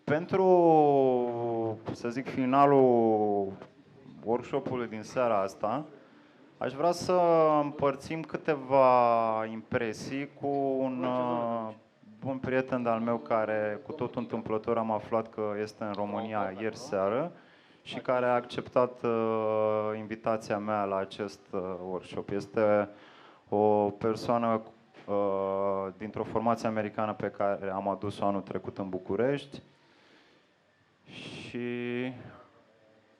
Pentru, să zic, finalul workshop-ului din seara asta, aș vrea să împărțim câteva impresii cu un bun prieten de-al meu care, cu totul întâmplător, am aflat că este în România ieri seară și care a acceptat invitația mea la acest workshop. Este o persoană dintr-o formație americană pe care am adus-o anul trecut în București și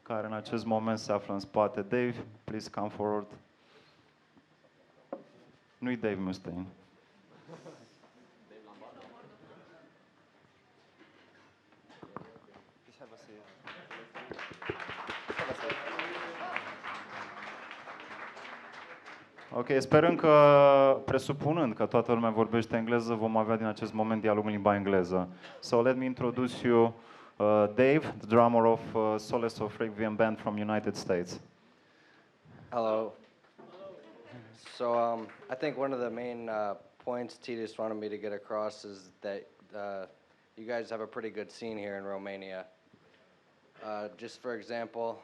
care în acest moment se află în spate. Dave, please come forward. Nu-i Dave Mustaine. Ok, sperăm că, presupunând că toată lumea vorbește engleză, vom avea din acest moment dialog în limba engleză. So let me introduce you Dave, the drummer of Solace of Requiem band from United States. Hello. So I think one of the main points Titus wanted me to get across is that you guys have a pretty good scene here in Romania. Just for example,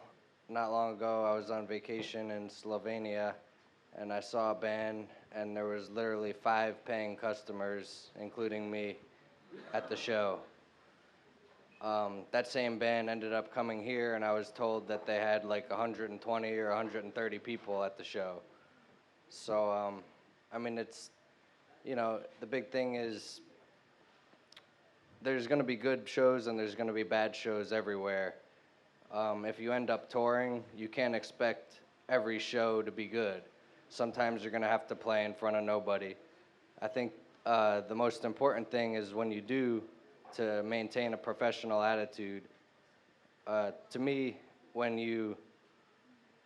not long ago I was on vacation in Slovenia and I saw a band and there was literally 5 paying customers, including me, at the show. That same band ended up coming here and I was told that they had like 120 or 130 people at the show. So, I mean, it's, you know, the big thing is there's going to be good shows and there's going to be bad shows everywhere. If you end up touring, you can't expect every show to be good. Sometimes you're going to have to play in front of nobody. I think the most important thing is when you do to maintain a professional attitude. To me, when you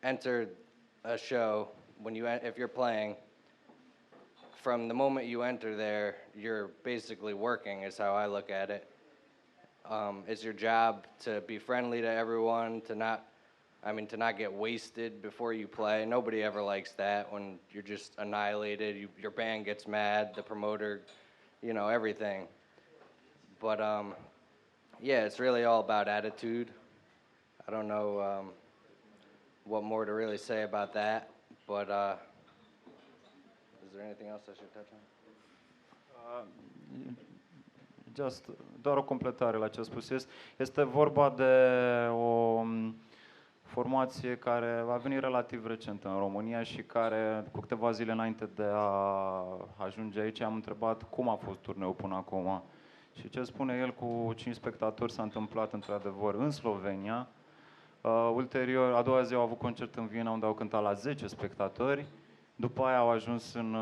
enter a show, if you're playing, from the moment you enter there, you're basically working, is how I look at it. It's your job to be friendly to everyone, to not get wasted before you play. Nobody ever likes that when you're just annihilated. Your band gets mad, the promoter, you know, everything. But yeah, it's really all about attitude. I don't know what more to really say about that, but is there anything else I should touch on? Doar o completare la ce a spus. Este vorba de o formație care a venit relativ recent în România și care, cu câteva zile înainte de a ajunge aici, am întrebat cum a fost turneul până acum. Și ce spune el, cu 5 spectatori s-a întâmplat într-adevăr în Slovenia. Ulterior, a doua zi au avut concert în Viena, unde au cântat la 10 spectatori. După aia au ajuns în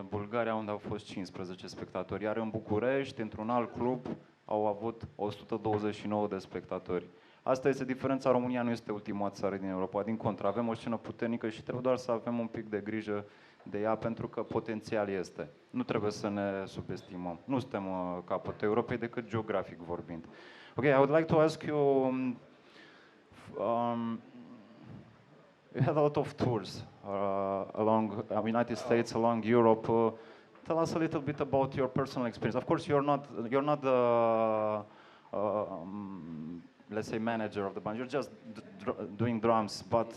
Bulgaria, unde au fost 15 spectatori. Iar în București, într-un alt club, au avut 129 de spectatori. Asta este diferența. România nu este ultima țară din Europa. Din contră, avem o scenă puternică și trebuie doar să avem un pic de grijă de ea, pentru că potențial este. Nu trebuie să ne subestimăm. Nu suntem capătul Europei decât geografic vorbind. Okay, I would like to ask you, you had a lot of tours along United States, along Europe. Tell us a little bit about your personal experience. Of course, you're not the let's say manager of the band. You're just doing drums, but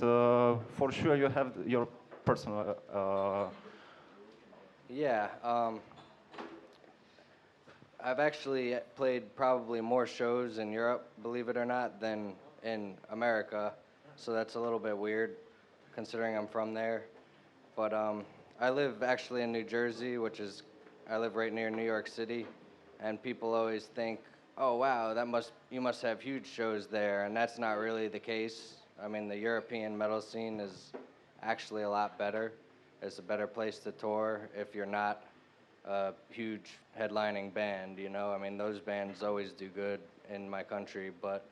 for sure you have your personal. Yeah, I've actually played probably more shows in Europe, believe it or not, than in America. So that's a little bit weird, considering I'm from there. But I live actually in New Jersey, I live right near New York City, and people always think, oh wow, you must have huge shows there, and that's not really the case. I mean, the European metal scene is actually a lot better. It's a better place to tour if you're not a huge headlining band, you know? I mean, those bands always do good in my country, but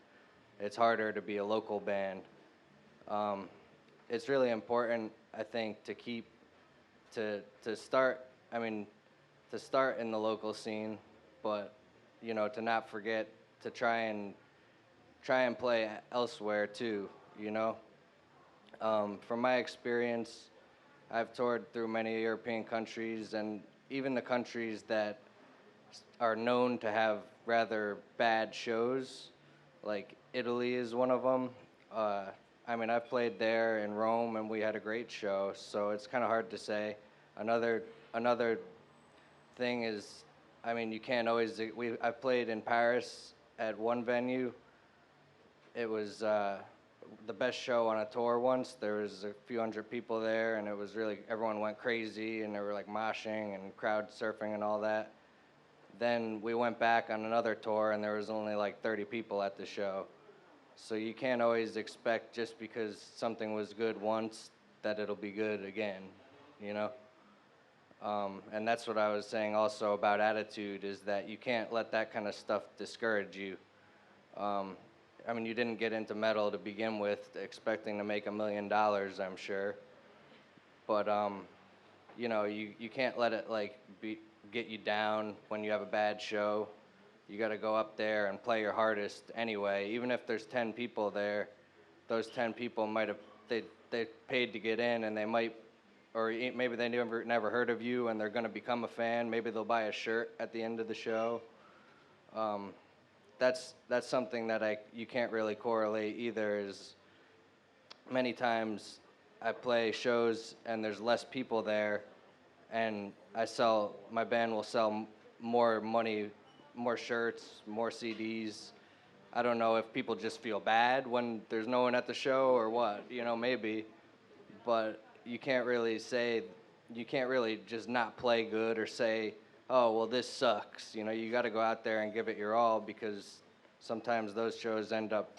it's harder to be a local band. It's really important, I think, to start in the local scene, but you know, to not forget to try and play elsewhere too, you know. From my experience, I've toured through many European countries, and even the countries that are known to have rather bad shows. Like Italy is one of them. I mean, I've played there in Rome, and we had a great show. So it's kind of hard to say. Another thing is, I mean, you can't always. I played in Paris at one venue. It was the best show on a tour once. There was a few hundred people there, and it was really, everyone went crazy, and they were like moshing and crowd surfing and all that. Then we went back on another tour, and there was only like 30 people at the show. So you can't always expect just because something was good once that it'll be good again, you know? And that's what I was saying also about attitude, is that you can't let that kind of stuff discourage you. I mean, you didn't get into metal to begin with expecting to make $1 million, I'm sure. But, you know, you can't let it, like, get you down when you have a bad show. You got to go up there and play your hardest anyway. Even if there's 10 people there, those 10 people might have, they paid to get in, and they might, or maybe they never heard of you, and they're going to become a fan. Maybe they'll buy a shirt at the end of the show. That's something that you can't really correlate either. Is many times I play shows and there's less people there, and my band will sell more money, more shirts, more CDs. I don't know if people just feel bad when there's no one at the show or what, you know, maybe, but you can't really just not play good or say, oh, well, this sucks. You know, you got to go out there and give it your all, because sometimes those shows end up,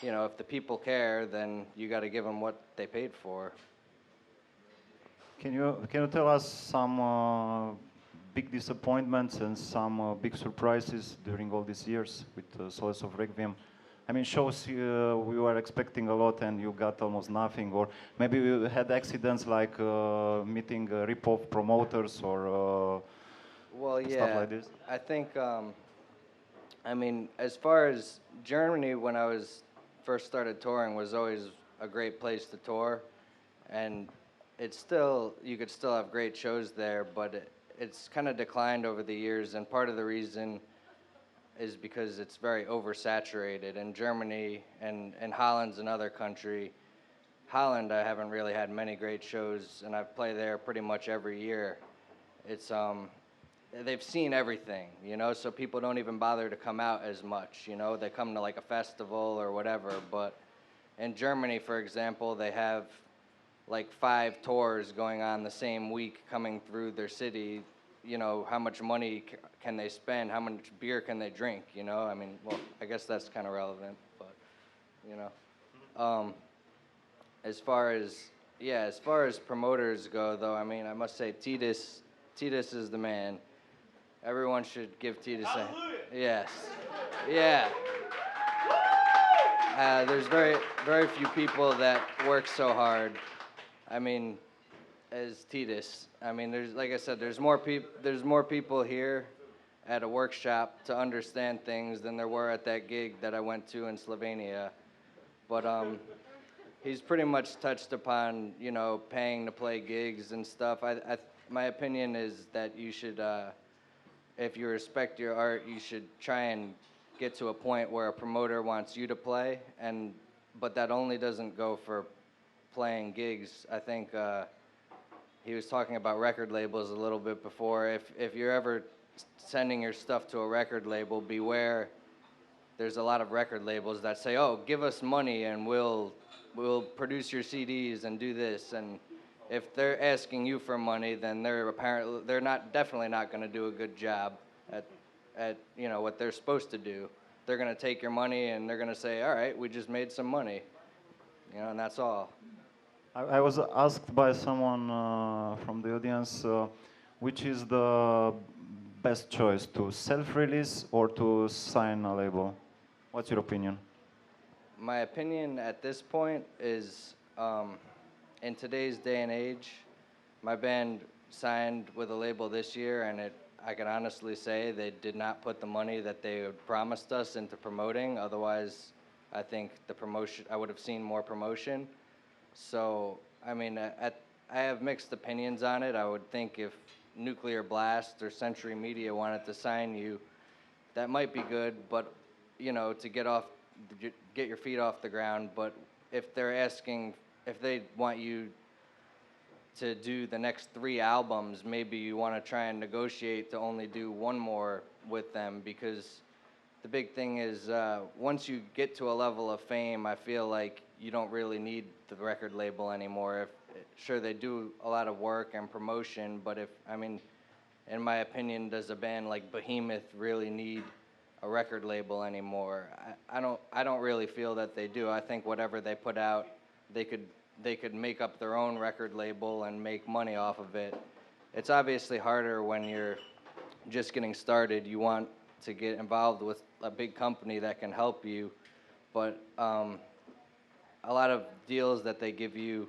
you know, if the people care, then you got to give them what they paid for. Can you tell us some big disappointments and some big surprises during all these years with Solace of Requiem? I mean, shows we were expecting a lot and you got almost nothing, or maybe you had accidents like meeting rip-off promoters or stuff like this. I think, I mean, as far as Germany, when I first started touring, was always a great place to tour, and you could still have great shows there, but it's kind of declined over the years, and part of the reason is because it's very oversaturated. In Germany and Holland's another country. Holland, I haven't really had many great shows, and I play there pretty much every year. It's they've seen everything, you know, so people don't even bother to come out as much, you know. They come to like a festival or whatever, but in Germany, for example, they have like 5 tours going on the same week coming through their city. You know, how much money can they spend? How much beer can they drink? You know, I mean, well, I guess that's kind of relevant, but, you know. As far as promoters go, though, I mean, I must say Titus is the man. Everyone should give Titus a... Yes. Yeah. There's very few people that work so hard. I mean, as Titus. I mean, like I said, there's more people here at a workshop to understand things than there were at that gig that I went to in Slovenia. But he's pretty much touched upon, you know, paying to play gigs and stuff. My opinion is that you should, if you respect your art, you should try and get to a point where a promoter wants you to play, but that only doesn't go for playing gigs. I think he was talking about record labels a little bit before. If you're ever sending your stuff to a record label, beware. There's a lot of record labels that say, oh, give us money and we'll produce your CDs and do this. And if they're asking you for money, then they're definitely not going to do a good job at you know, what they're supposed to do. They're going to take your money and they're going to say, all right, we just made some money. You know, and that's all. I was asked by someone from the audience, which is the best choice, to self-release or to sign a label? What's your opinion? My opinion at this point is, in today's day and age, my band signed with a label this year, and I can honestly say they did not put the money that they had promised us into promoting. Otherwise, I think I would have seen more promotion. So, I mean, I have mixed opinions on it. I would think if Nuclear Blast or Century Media wanted to sign you, that might be good, but you know, to get your feet off the ground. But if they want you to do the next 3 albums, maybe you want to try and negotiate to only do 1 more with them, because the big thing is once you get to a level of fame, I feel like you don't really need the record label anymore. Sure, they do a lot of work and promotion, but in my opinion, does a band like Behemoth really need a record label anymore? I don't really feel that they do. I think whatever they put out, they could make up their own record label and make money off of it. It's obviously harder when you're just getting started. You want to get involved with a big company that can help you, but a lot of deals that they give you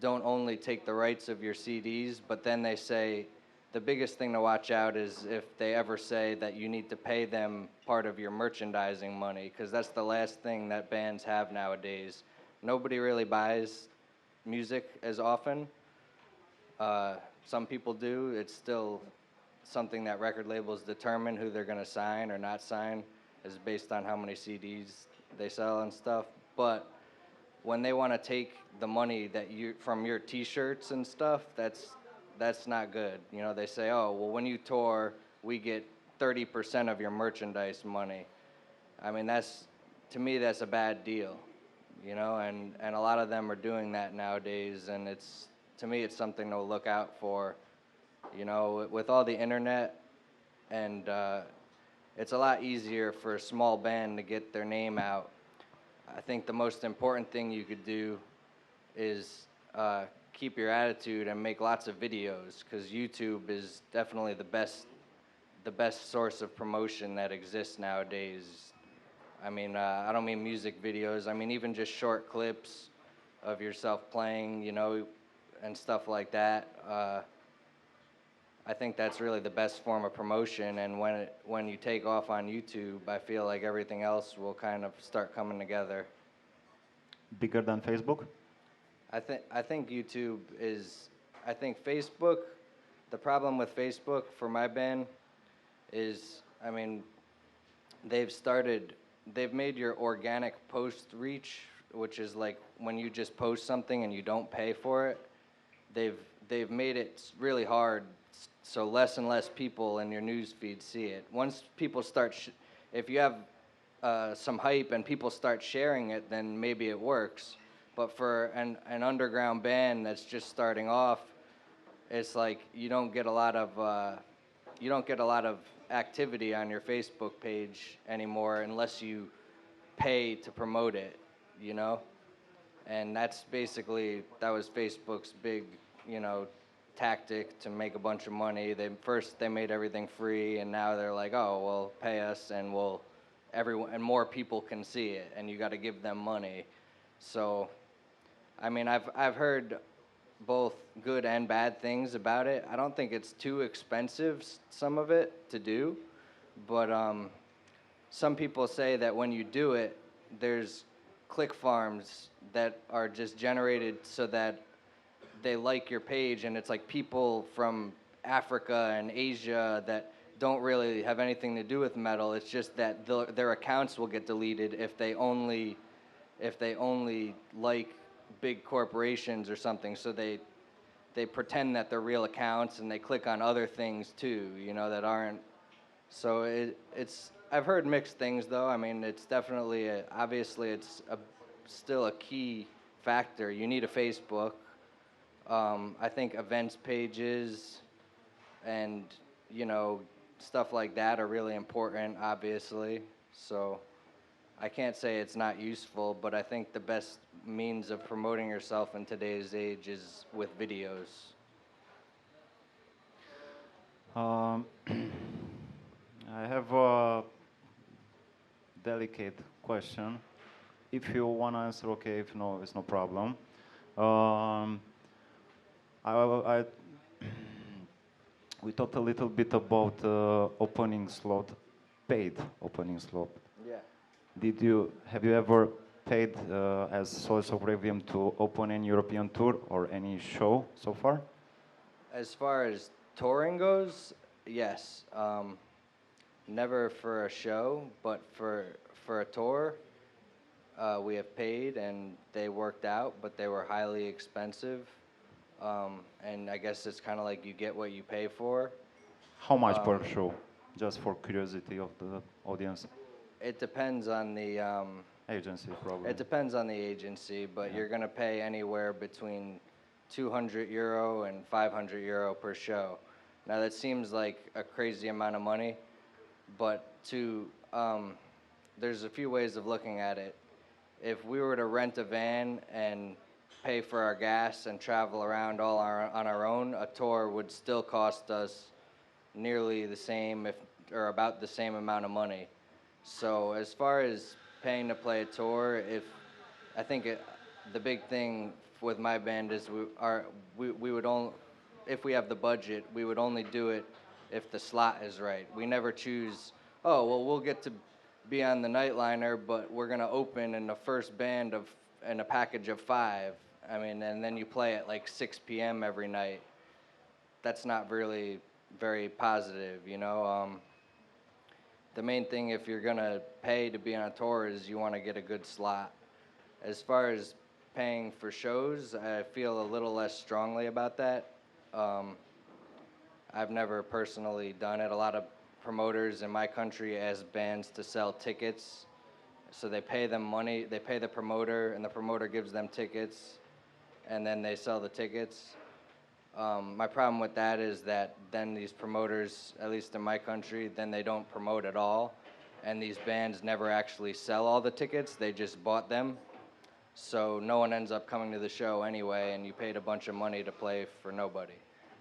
don't only take the rights of your CDs, but then they say the biggest thing to watch out is if they ever say that you need to pay them part of your merchandising money, because that's the last thing that bands have nowadays. Nobody really buys music as often. Some people do. It's still something that record labels determine who they're going to sign or not sign, is based on how many CDs they sell and stuff. But when they want to take the money that from your T-shirts and stuff, that's not good. You know, they say, oh, well, when you tour, we get 30% of your merchandise money. I mean, to me, that's a bad deal, you know, and a lot of them are doing that nowadays, and to me, it's something to look out for. You know, with all the internet, and it's a lot easier for a small band to get their name out. I think the most important thing you could do is keep your attitude and make lots of videos, because YouTube is definitely the best source of promotion that exists nowadays. I mean, I don't mean music videos. I mean even just short clips of yourself playing, you know, and stuff like that. I think that's really the best form of promotion, and when you take off on YouTube, I feel like everything else will kind of start coming together. Bigger than Facebook? I think YouTube is. I think Facebook. The problem with Facebook for my band is, I mean, they've made your organic post reach, which is like when you just post something and you don't pay for it. They've made it really hard, so less and less people in your news feed see it. Once people start, if you have some hype and people start sharing it, then maybe it works. But for an underground band that's just starting off, it's like you don't get a lot of activity on your Facebook page anymore unless you pay to promote it, you know? And that was Facebook's big, you know, tactic to make a bunch of money. First they made everything free, and now they're like, oh, well, pay us and more people can see it, and you got to give them money. So, I mean, I've heard both good and bad things about it. I don't think it's too expensive, some of it, to do, but some people say that when you do it, there's click farms that are just generated so that they like your page, and it's like people from Africa and Asia that don't really have anything to do with metal. It's just that their accounts will get deleted if they only like big corporations or something. So they pretend that they're real accounts, and they click on other things too, you know, that aren't. So it's I've heard mixed things though. I mean, it's definitely obviously it's still a key factor. You need a Facebook. I think events pages and, you know, stuff like that are really important, obviously. So I can't say it's not useful, but I think the best means of promoting yourself in today's age is with videos. I have a delicate question. If you want to answer, okay. If no, it's no problem. We talked a little bit about opening slot, paid opening slot. Yeah. Have you ever paid as Solace of Requiem to open any European tour or any show so far? As far as touring goes, yes. Never for a show, but for a tour, we have paid and they worked out, but they were highly expensive. And I guess it's kind of like you get what you pay for. How much per show? Just for curiosity of the audience. It depends on the Agency, probably. it depends on the agency, but Yeah. you're gonna pay anywhere between 200 euro and 500 euro per show. Now that seems like a crazy amount of money, but there's a few ways of looking at it. If we were to rent a van and pay for our gas and travel around on our own, a tour would still cost us nearly the same, if or about the same amount of money. So as far as paying to play a tour, I think the big thing with my band is we would only, if we have the budget, we would only do it if the slot is right. We never choose, oh, well, we'll get to be on the nightliner, but we're going to open in the first band in a package of 5. I mean, and then you play at like 6 p.m. every night. That's not really very positive, you know? The main thing if you're going to pay to be on a tour is you want to get a good slot. As far as paying for shows, I feel a little less strongly about that. I've never personally done it. A lot of promoters in my country ask bands to sell tickets. So they pay them money, they pay the promoter, and the promoter gives them tickets, and then they sell the tickets. My problem with that is that then these promoters, at least in my country, then they don't promote at all, and these bands never actually sell all the tickets, they just bought them. So no one ends up coming to the show anyway, and you paid a bunch of money to play for nobody.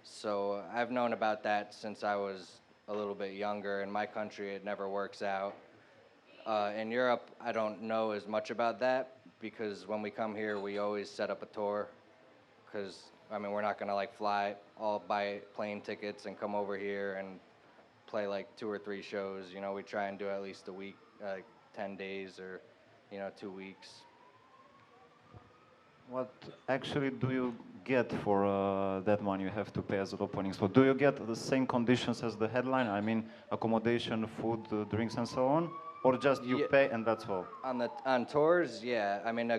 So I've known about that since I was a little bit younger. In my country, it never works out. In Europe, I don't know as much about that, because when we come here, we always set up a tour, because I mean, we're not gonna like buy plane tickets and come over here and play like 2 or 3 shows. You know, we try and do at least a week, like 10 days or, 2 weeks. What actually do you get for that money you have to pay as an opening? So do you get the same conditions as the headline? I mean, accommodation, food, drinks, and so on, or just you pay and that's all? On tours, yeah. I mean,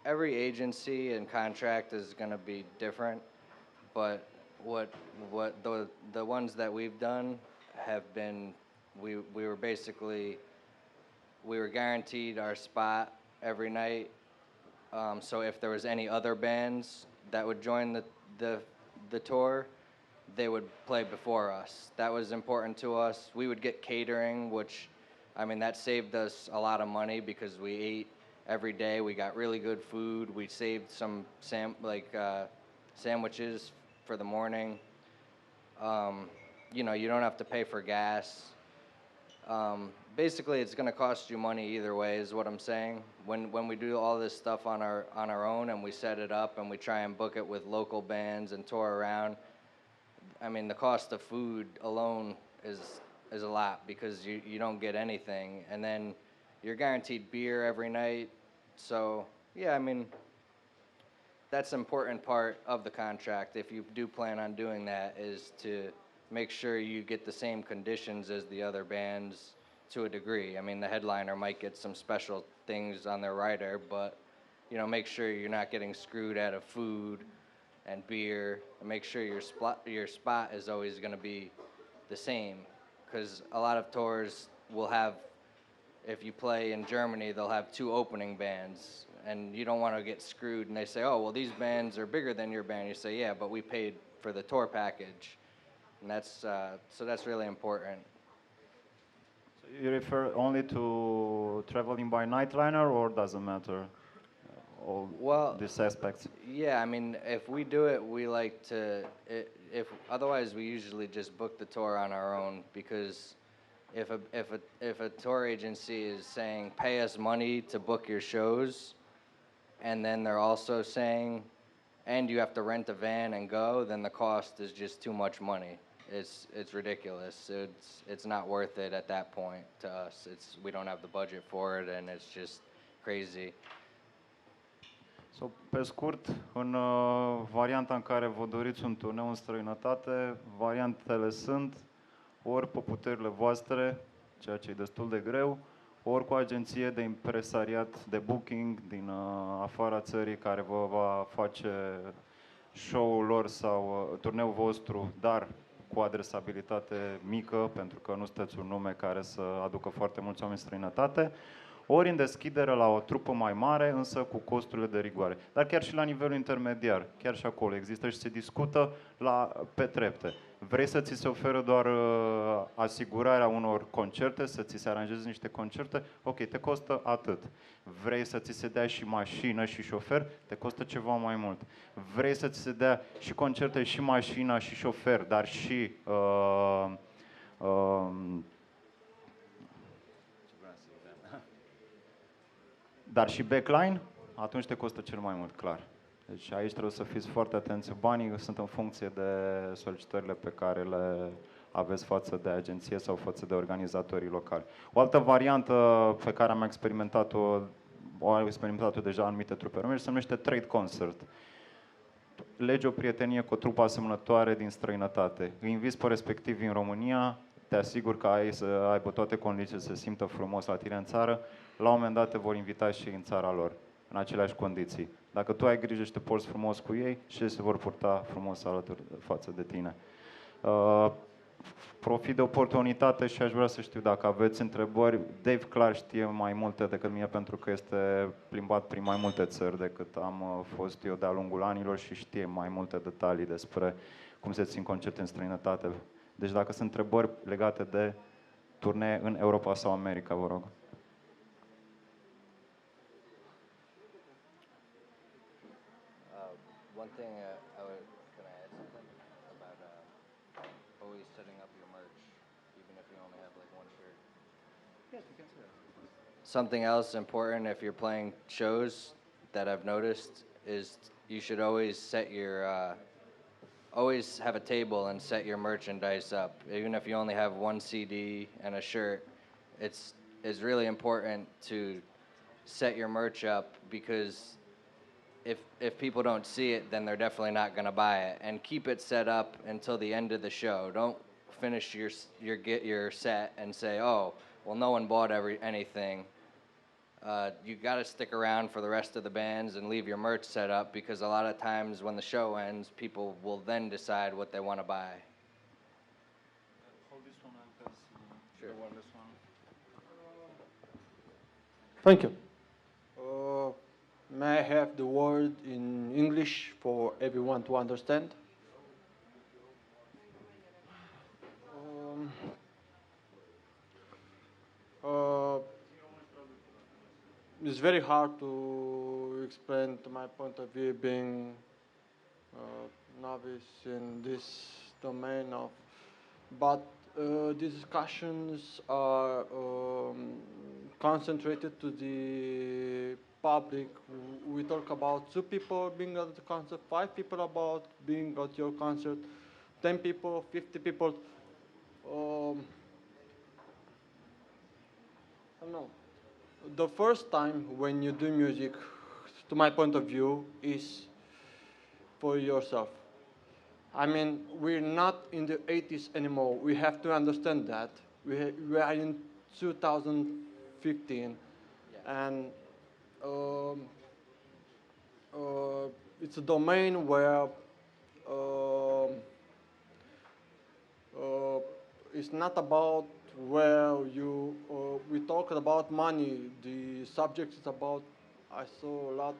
every agency and contract is going to be different, but what the ones that we've done have been, we were guaranteed our spot every night. So if there was any other bands that would join the tour, they would play before us. That was important to us. We would get catering, which, I mean, that saved us a lot of money because we ate every day. We got really good food. We saved some sandwiches for the morning. You don't have to pay for gas. Basically, it's going to cost you money either way, is what I'm saying. When we do all this stuff on our own and we set it up and we try and book it with local bands and tour around, I mean, the cost of food alone is a lot because you don't get anything, and then you're guaranteed beer every night. So yeah, I mean, that's an important part of the contract. If you do plan on doing that, is to make sure you get the same conditions as the other bands to a degree. I mean, the headliner might get some special things on their rider, but make sure you're not getting screwed out of food and beer, and make sure your spot is always going to be the same, because a lot of tours will have, if you play in Germany, they'll have 2 opening bands, and you don't want to get screwed, and they say, oh, well, these bands are bigger than your band. You say, yeah, but we paid for the tour package, and that's really important. So you refer only to traveling by nightliner, or doesn't matter? All these aspects. Yeah, I mean, if we do it, we like to. Otherwise, we usually just book the tour on our own, because if a tour agency is saying pay us money to book your shows, and then they're also saying, and you have to rent a van and go, then the cost is just too much money. It's ridiculous. It's not worth it at that point to us. We don't have the budget for it, and it's just crazy. Pe scurt, în varianta în care vă doriți un turneu în străinătate, variantele sunt ori pe puterile voastre, ceea ce e destul de greu, ori cu o agenție de impresariat, de booking din afara țării care vă va face show-ul lor sau turneul vostru, dar cu adresabilitate mică, pentru că nu sunteți un nume care să aducă foarte mulți oameni în străinătate, ori în deschidere la o trupă mai mare, însă cu costurile de rigoare. Dar chiar și la nivelul intermediar, chiar și acolo există și se discută pe trepte. Vrei să ți se oferă doar asigurarea unor concerte, să ți se aranjeze niște concerte? Ok, te costă atât. Vrei să ți se dea și mașină și șofer? Te costă ceva mai mult. Vrei să ți se dea și concerte, și mașina, și șofer, dar și dar și backline, atunci te costă cel mai mult, clar. Deci aici trebuie să fiți foarte atenți. Banii sunt în funcție de solicitările pe care le aveți față de agenție sau față de organizatorii locali. O altă variantă pe care am experimentat-o, au experimentat-o deja anumite trupe românești, se numește trade concert. Legi o prietenie cu o trupă asemănătoare din străinătate. Îi inviți pe respectivii în România, te asigur că ai să aibă toate condițiile să se simtă frumos la tine în țară, la un moment dat te vor invita și în țara lor, în aceleași condiții. Dacă tu ai grijă și te porți frumos cu ei, și ei se vor purta frumos alături față de tine. Profit de oportunitate și aș vrea să știu dacă aveți întrebări. Dave clar știe mai multe decât mine pentru că este plimbat prin mai multe țări decât am fost eu de-a lungul anilor și știe mai multe detalii despre cum se țin concerte în străinătate. Deci dacă sunt întrebări legate de turnee în Europa sau America, vă rog. One thing can I add something about always setting up your merch, even if you only have like one shirt? Yes, you can say that. Something else important if you're playing shows that I've noticed is you should always set your always have a table and set your merchandise up. Even if you only have one CD and a shirt, it's really important to set your merch up because if people don't see it, then they're definitely not going to buy it. And keep it set up until the end of the show. Don't finish your set and say, oh, well, no one bought anything. You got to stick around for the rest of the bands and leave your merch set up because a lot of times when the show ends, people will then decide what they want to buy. Hold this one, Sure. the wireless one. Thank you. May I have the word in English for everyone to understand? It's very hard to explain to my point of view being novice in this domain of, but these discussions are concentrated to the public. We talk about 2 people being at the concert, 5 people about being at your concert, 10 people, 50 people. I don't know. The first time when you do music, to my point of view, is for yourself. I mean, we're not in the 80s anymore. We have to understand that. We are in 2015, and it's a domain where it's not about where you. We talk about money. The subject is about. I saw a lot.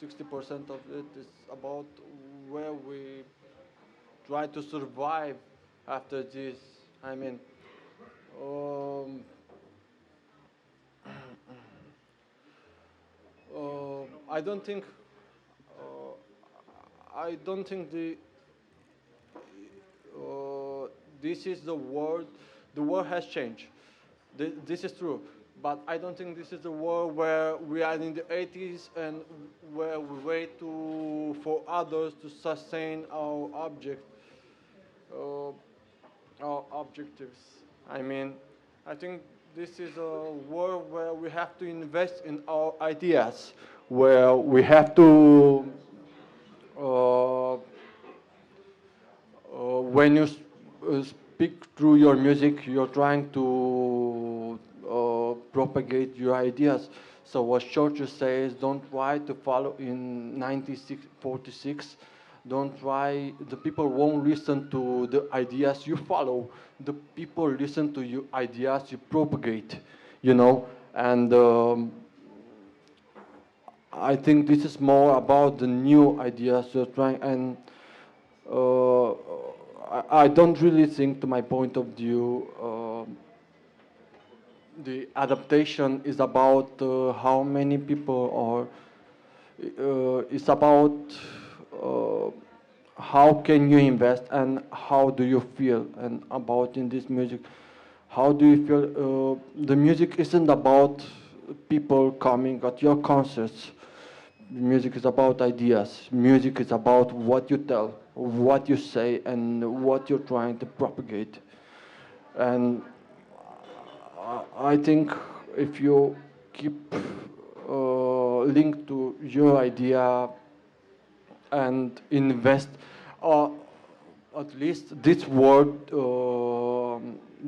60% of it is about where we try to survive after this. I mean, I don't think this is the world. The world has changed. This is true, but I don't think this is the world where we are in the 80s and where we wait for others to sustain our objectives. I mean, I think this is a world where we have to invest in our ideas. where we have to uh, when you speak through your music, you're trying to propagate your ideas. So what Churchill says, don't try to follow in 1946. Don't try, the people won't listen to the ideas you follow. The people listen to your ideas you propagate, you know. And I think this is more about the new ideas you're trying, and uh, I don't really think, to my point of view, the adaptation is about how many people are. It's about uh, how can you invest and how do you feel, and about in this music, how do you feel? The music isn't about people coming at your concerts. Music is about ideas. Music is about what you tell, what you say, and what you're trying to propagate. And I think if you keep linked to your idea and invest, uh, at least this word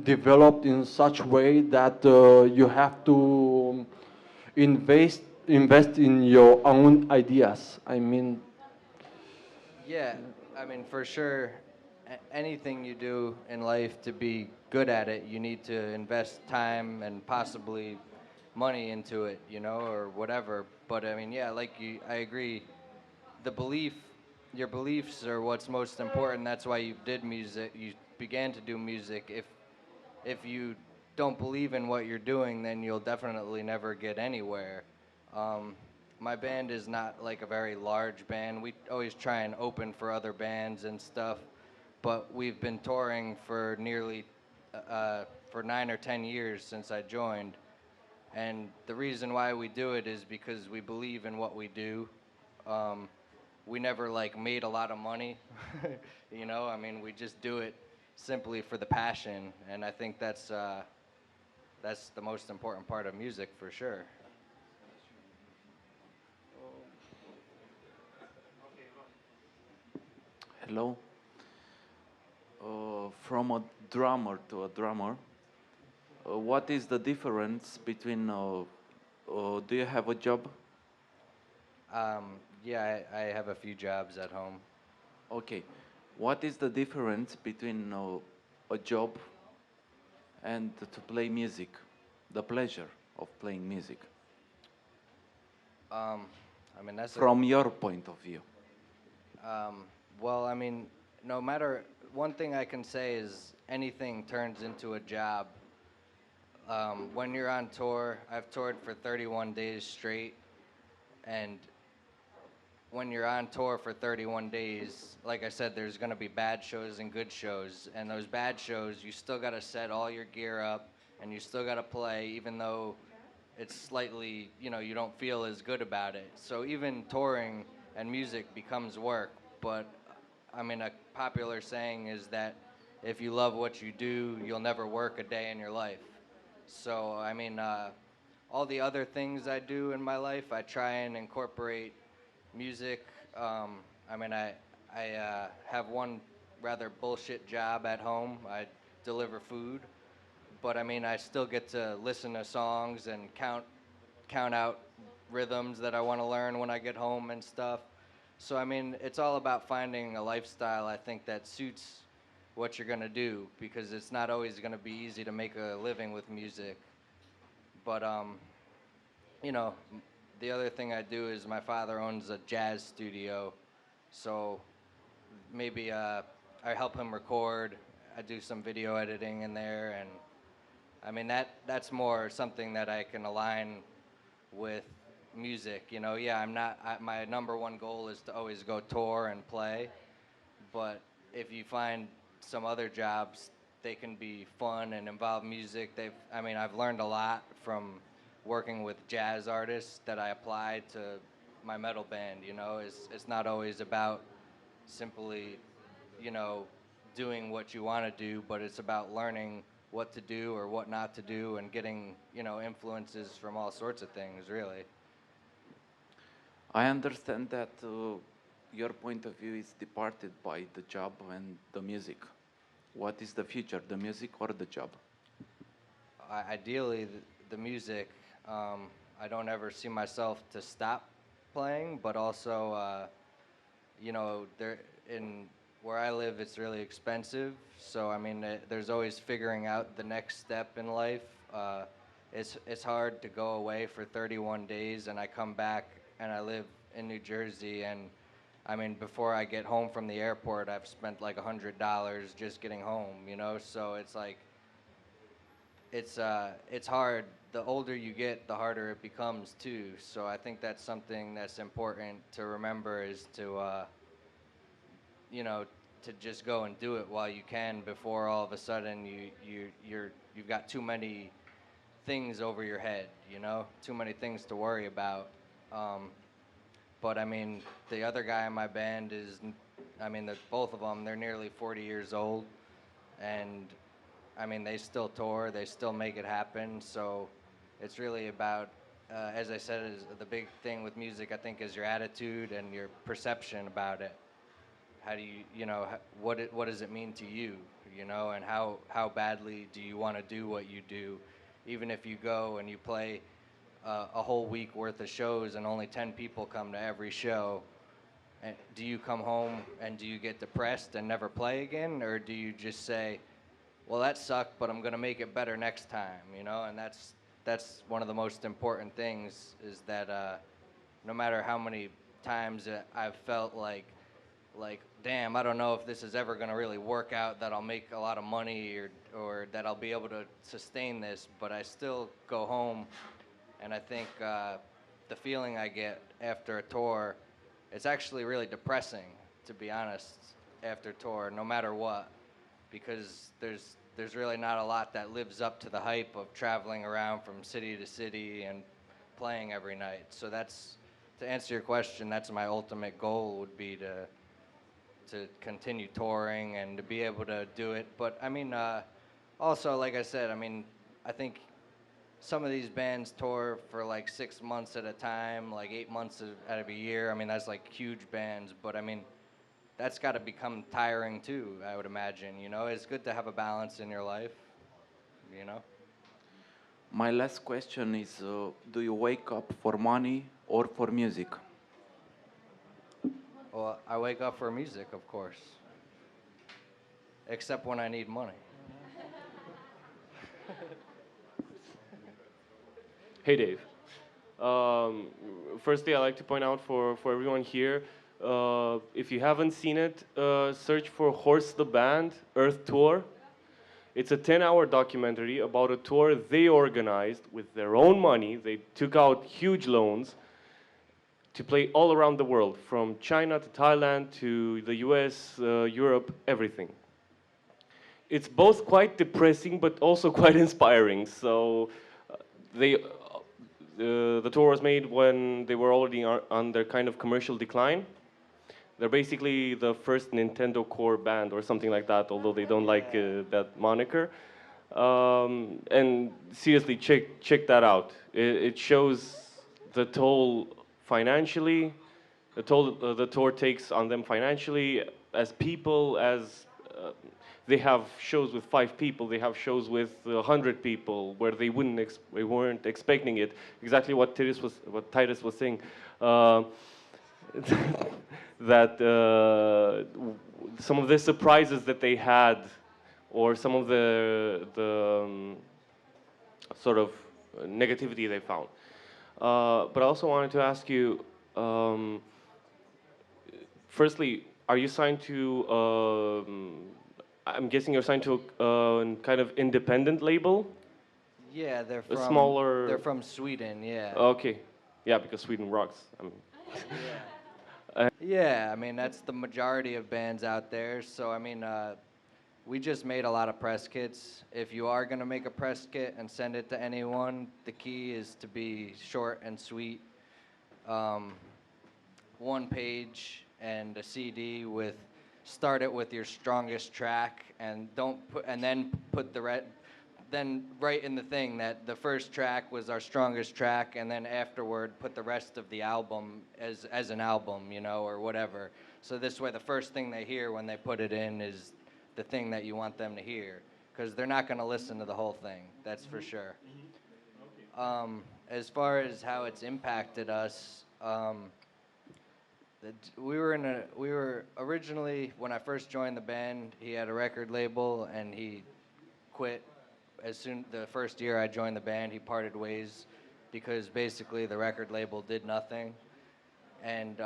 developed in such way that you have to invest in your own ideas. I mean, Yeah, I mean, for sure, anything you do in life to be good at it, you need to invest time and possibly money into it, you know, or whatever. But I mean, yeah, like I agree. The belief, your beliefs are what's most important. That's why you did music. You began to do music. If you don't believe in what you're doing, then you'll definitely never get anywhere. Um, my band is not like a very large band. We always try and open for other bands and stuff, but we've been touring for nearly for 9 or 10 years since I joined. And the reason why we do it is because we believe in what we do. Um, we never like made a lot of money, you know. I mean, we just do it simply for the passion, and I think that's the most important part of music for sure. Hello. From a drummer to a drummer, what is the difference between? Do you have a job? Yeah, I have a few jobs at home. Okay. What is the difference between a job and to play music? The pleasure of playing music, Um, I mean, that's from your point of view. well, I mean, no matter, one thing I can say is anything turns into a job. When you're on tour, I've toured for 31 days straight, and when you're on tour for 31 days, like I said, there's going to be bad shows and good shows. And those bad shows, you still got to set all your gear up and you still got to play, even though it's slightly, you know, you don't feel as good about it. So even touring and music becomes work. But I mean, a popular saying is that if you love what you do, you'll never work a day in your life. So, I mean, all the other things I do in my life, I try and incorporate music. I mean, I have one rather bullshit job at home. I deliver food, but I mean, I still get to listen to songs and count out rhythms that I want to learn when I get home and stuff. So I mean, it's all about finding a lifestyle I think that suits what you're gonna do, because it's not always gonna be easy to make a living with music. But you know, the other thing I do is my father owns a jazz studio, so maybe I help him record. I do some video editing in there, and I mean that's more something that I can align with music. You know, yeah, I'm not. My number one goal is to always go tour and play, but if you find some other jobs, they can be fun and involve music. I mean, I've learned a lot from working with jazz artists that I applied to my metal band. You know, it's not always about simply, you know, doing what you want to do, but it's about learning what to do or what not to do and getting, you know, influences from all sorts of things, really. I understand that your point of view is departed by the job and the music. What is the future, the music or the job? Ideally, the music. I don't ever see myself to stop playing, but also, you know, there in where I live, it's really expensive. So I mean, there's always figuring out the next step in life. It's hard to go away for 31 days, and I come back and I live in New Jersey, and I mean, before I get home from the airport, I've spent like $100 just getting home. You know, so it's like it's hard. The older you get, the harder it becomes too. So I think that's something that's important to remember is to, you know, to just go and do it while you can before all of a sudden you've got too many things over your head. You know, too many things to worry about. But I mean, the other guy in my band is, I mean, both of them, they're nearly 40 years old, and I mean, they still tour, they still make it happen, so it's really about, as I said, is the big thing with music, I think, is your attitude and your perception about it. How do you know, what does it mean to you, you know, and how badly do you want to do what you do, even if you go and you play a whole week worth of shows and only 10 people come to every show. And do you come home and do you get depressed and never play again, or do you just say, well, that sucked, but I'm going to make it better next time, you know? And that's one of the most important things is that no matter how many times I've felt like, damn, I don't know if this is ever going to really work out, that I'll make a lot of money or that I'll be able to sustain this, but I still go home, and I think the feeling I get after a tour, it's actually really depressing, to be honest, after a tour, no matter what, because there's really not a lot that lives up to the hype of traveling around from city to city and playing every night. So that's, to answer your question, that's my ultimate goal, would be to continue touring and to be able to do it. But I mean, also, like I said, I mean, I think some of these bands tour for like 6 months at a time, like 8 months out of a year. I mean, that's like huge bands, but I mean, that's got to become tiring too, I would imagine, you know? It's good to have a balance in your life, you know? My last question is, do you wake up for money or for music? Well, I wake up for music, of course. Except when I need money. Hey, Dave. Firstly, I'd like to point out for everyone here, if you haven't seen it, search for Horse the Band Earth Tour. It's a 10-hour documentary about a tour they organized with their own money. They took out huge loans to play all around the world, from China to Thailand to the US, Europe, everything. It's both quite depressing but also quite inspiring. So the tour was made when they were already on their kind of commercial decline. They're basically the first Nintendo core band or something like that, although they don't like that moniker. And seriously, check that out. It shows the toll financially, the toll the tour takes on them financially, as people, as they have shows with 5 people, they have shows with 100 people where they weren't expecting it. Exactly what Titus was saying. That some of the surprises that they had, or some of the sort of negativity they found. But I also wanted to ask you, firstly, are you signed to, I'm guessing you're signed to a kind of independent label? Yeah, they're A from smaller... They're from Sweden, yeah. Okay, yeah, because Sweden rocks. I mean. Yeah, I mean, that's the majority of bands out there. So, I mean, we just made a lot of press kits. If you are going to make a press kit and send it to anyone, the key is to be short and sweet. 1 page and a CD with, start it with your strongest track, and then put then write in the thing that the first track was our strongest track, and then afterward put the rest of the album as an album, you know, or whatever. So this way, the first thing they hear when they put it in is the thing that you want them to hear, because they're not going to listen to the whole thing. That's for sure. As far as how it's impacted us, we were originally, when I first joined the band, he had a record label and he quit the first year I joined the band. He parted ways because basically the record label did nothing, and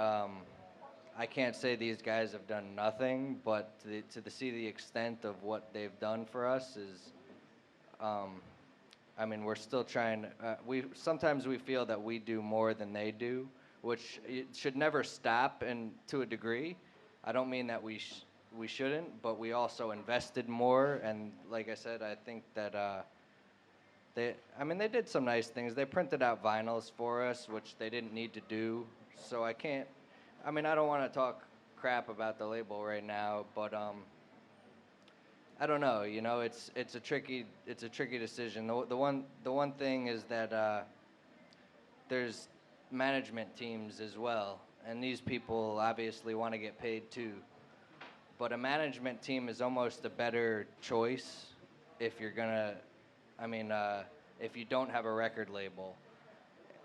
I can't say these guys have done nothing, but to see the extent of what they've done for us is, I mean, we're still trying. Sometimes we feel that we do more than they do, which it should never stop. And to a degree, I don't mean that we shouldn't, but we also invested more. And like I said, I think that they did some nice things. They printed out vinyls for us, which they didn't need to do. So I don't want to talk crap about the label right now, but I don't know. You know, it's a tricky decision. The one thing is that there's management teams as well, and these people obviously want to get paid too. But a management team is almost a better choice if you're gonna, if you don't have a record label.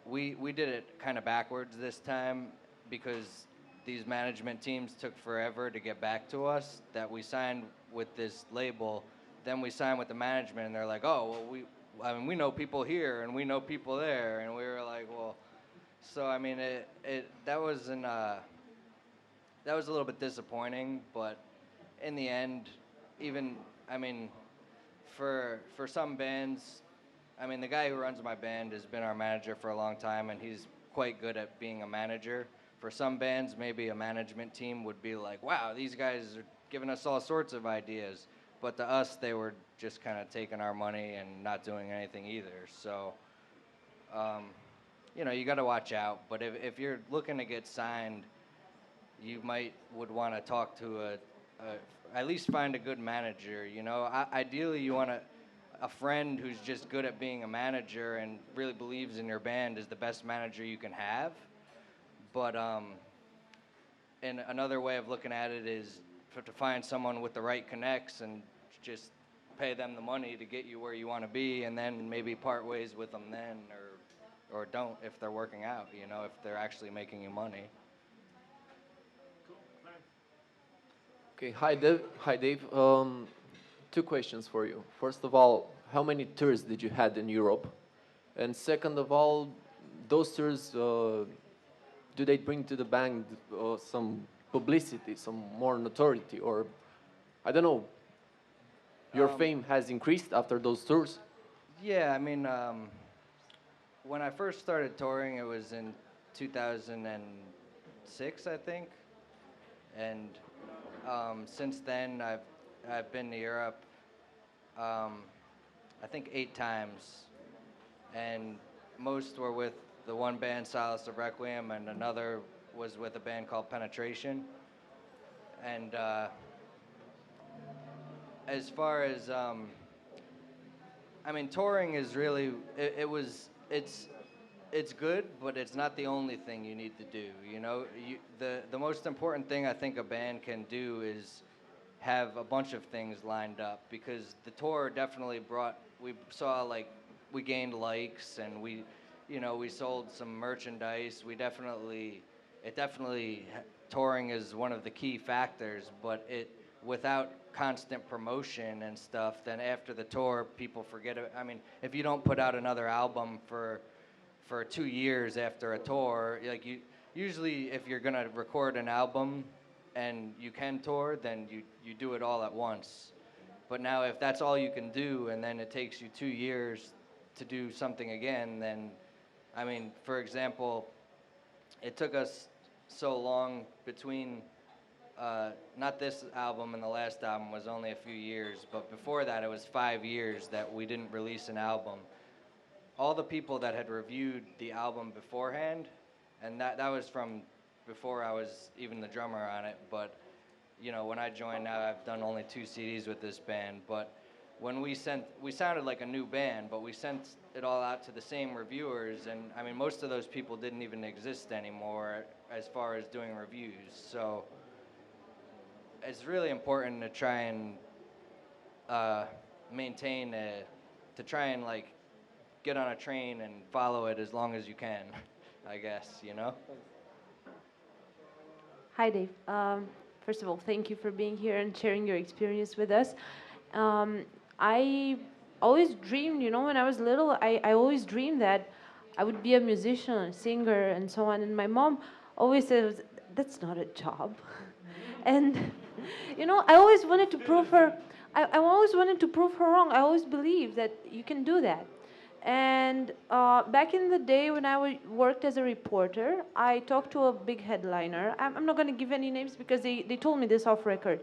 We did it kind of backwards this time because these management teams took forever to get back to us, that we signed with this label, then we signed with the management, and they're like, oh, well, we know people here, and we know people there, and we were like, well, so, I mean, that was a little bit disappointing, but in the end, for some bands, the guy who runs my band has been our manager for a long time, and he's quite good at being a manager. For some bands, maybe a management team would be like, wow, these guys are giving us all sorts of ideas. But to us, they were just kind of taking our money and not doing anything either. So, you got to watch out. But if you're looking to get signed, you would want to talk to at least find a good manager. You know, ideally, you want a friend who's just good at being a manager and really believes in your band is the best manager you can have. But and another way of looking at it is to find someone with the right connects and just pay them the money to get you where you want to be, and then maybe part ways with them then, or don't if they're working out, you know, if they're actually making you money. Okay, hi Dave. Two questions for you. First of all, how many tours did you had in Europe? And second of all, those tours, do they bring to the band some publicity, some more notoriety, or I don't know, your fame has increased after those tours? Yeah, when I first started touring, it was in 2006, I think, and since then I've been to Europe, I think 8 times, and most were with the one band, Solace of Requiem, and another was with a band called Penetration. And as far as, touring is really, it's good, but it's not the only thing you need to do. You know, the most important thing I think a band can do is have a bunch of things lined up, because the tour definitely we gained likes, and we sold some merchandise. Touring is one of the key factors, but without constant promotion and stuff, then after the tour, people forget it. If you don't put out another album for 2 years after a tour, like usually if you're gonna record an album and you can tour, then you do it all at once. But now if that's all you can do, and then it takes you 2 years to do something again, then for example, it took us so long between, not this album and the last album was only a few years, but before that it was 5 years that we didn't release an album. All the people that had reviewed the album beforehand, and that was from before I was even the drummer on it, but when I joined now, I've done only 2 CDs with this band, but when we sounded like a new band, but we sent it all out to the same reviewers, and I mean, most of those people didn't even exist anymore as far as doing reviews. So it's really important to try and to try and like get on a train and follow it as long as you can, I guess, you know? Hi, Dave. First of all, thank you for being here and sharing your experience with us. I always dreamed, you know, when I was little, I always dreamed that I would be a musician, a singer, and so on. And my mom always said, that's not a job. And, you know, I always wanted to prove her, I always wanted to prove her wrong. I always believed that you can do that. And back in the day when I worked as a reporter, I talked to a big headliner. I'm not going to give any names because they told me this off record.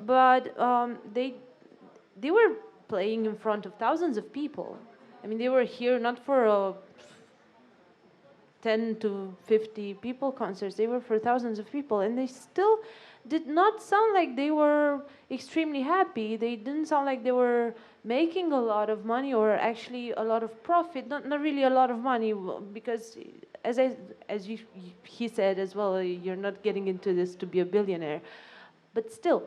But they were playing in front of thousands of people. I mean, they were here not for a 10 to 50 people concerts. They were for thousands of people. And they still did not sound like they were extremely happy. They didn't sound like they were making a lot of money or actually a lot of profit. Not really a lot of money, because he said as well, you're not getting into this to be a billionaire. But still,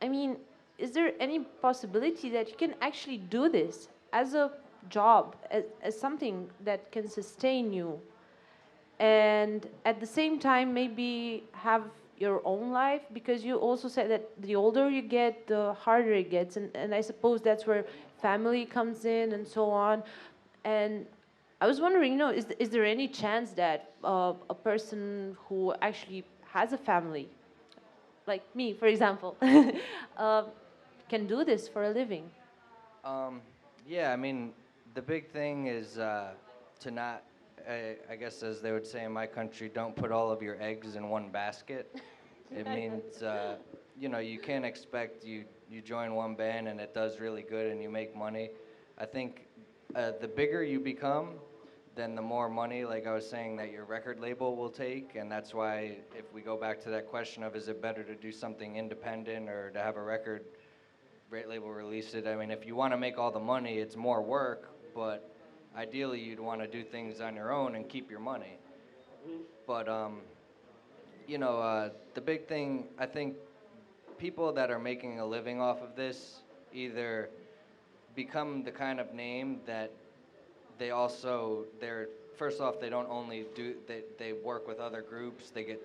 I mean, is there any possibility that you can actually do this as a job, as something that can sustain you, and at the same time maybe have your own life? Because you also said that the older you get, the harder it gets, and I suppose that's where family comes in and so on. And I was wondering, is there any chance that a person who actually has a family, like me, for example, can do this for a living? Yeah, I mean, the big thing is to not, I guess as they would say in my country, don't put all of your eggs in one basket. It means, you can't expect you join one band and it does really good and you make money. I think the bigger you become, then the more money, like I was saying, that your record label will take. And that's why if we go back to that question of is it better to do something independent or to have a record label release it, I mean, if you want to make all the money, it's more work, but ideally you'd want to do things on your own and keep your money. But, the big thing, I think people that are making a living off of this either become the kind of name that first off, they don't only they work with other groups, they get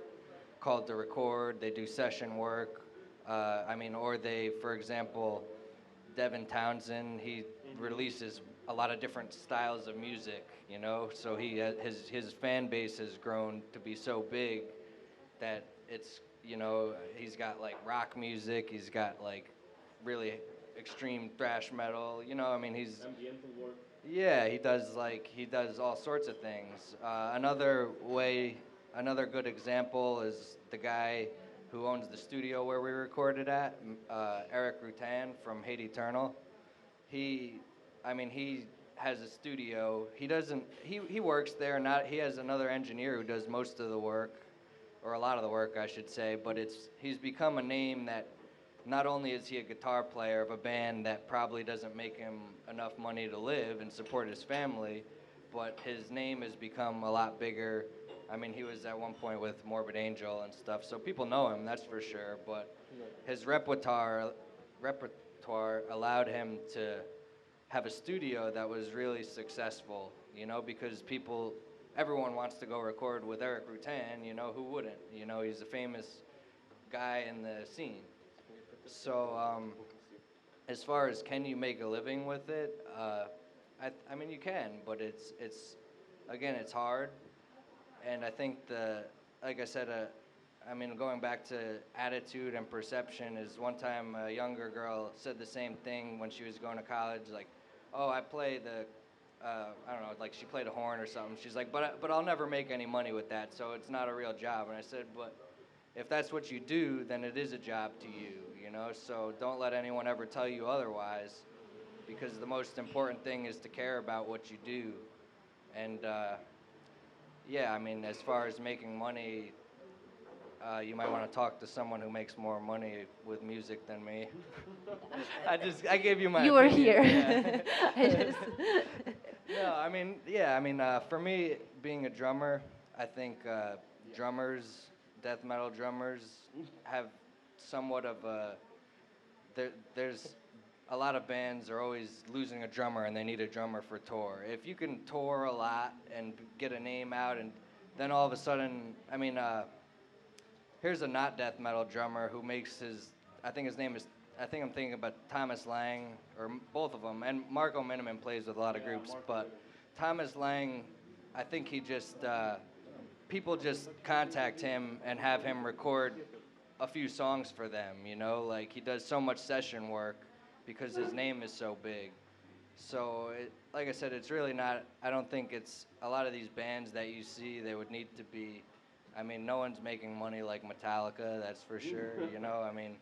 called to record, they do session work, or they, for example, Devin Townsend, he releases a lot of different styles of music, so his fan base has grown to be so big that it's, he's got like rock music, he's got like really extreme thrash metal, yeah, he does all sorts of things. Another good example is the guy who owns the studio where we recorded at, Eric Rutan from Hate Eternal. He has a studio. He works there. He has another engineer who does most of the work, or a lot of the work, I should say. But he's become a name that not only is he a guitar player of a band that probably doesn't make him enough money to live and support his family, but his name has become a lot bigger. I mean, he was at one point with Morbid Angel and stuff, so people know him, that's for sure. But his repertoire allowed him to have a studio that was really successful, because everyone wants to go record with Eric Rutan, who wouldn't? He's a famous guy in the scene. So as far as can you make a living with it, I mean you can, but it's hard. And I think like I said, going back to attitude and perception is one time a younger girl said the same thing when she was going to college, like, oh, I play she played a horn or something. She's like, but I'll never make any money with that, so it's not a real job. And I said, but if that's what you do, then it is a job to you, so don't let anyone ever tell you otherwise, because the most important thing is to care about what you do. And as far as making money, you might want to talk to someone who makes more money with music than me. I gave you my You were opinion. here. Yeah. I just- No, I mean, yeah, I mean, for me, being a drummer, I think drummers, death metal drummers, have somewhat of a. There's a lot of bands are always losing a drummer and they need a drummer for tour. If you can tour a lot and get a name out, and then all of a sudden, I mean, here's a not death metal drummer who makes his. I think his name is. I think I'm thinking about Thomas Lang, or both of them, and Marco Miniman plays with a lot of groups, but Thomas Lang, I think he just, people just contact him and have him record a few songs for them, you know, like he does so much session work because his name is so big. So, like I said, it's really not, I don't think it's, a lot of these bands that you see, they would need to be, I mean, no one's making money like Metallica, that's for sure, you know, I mean,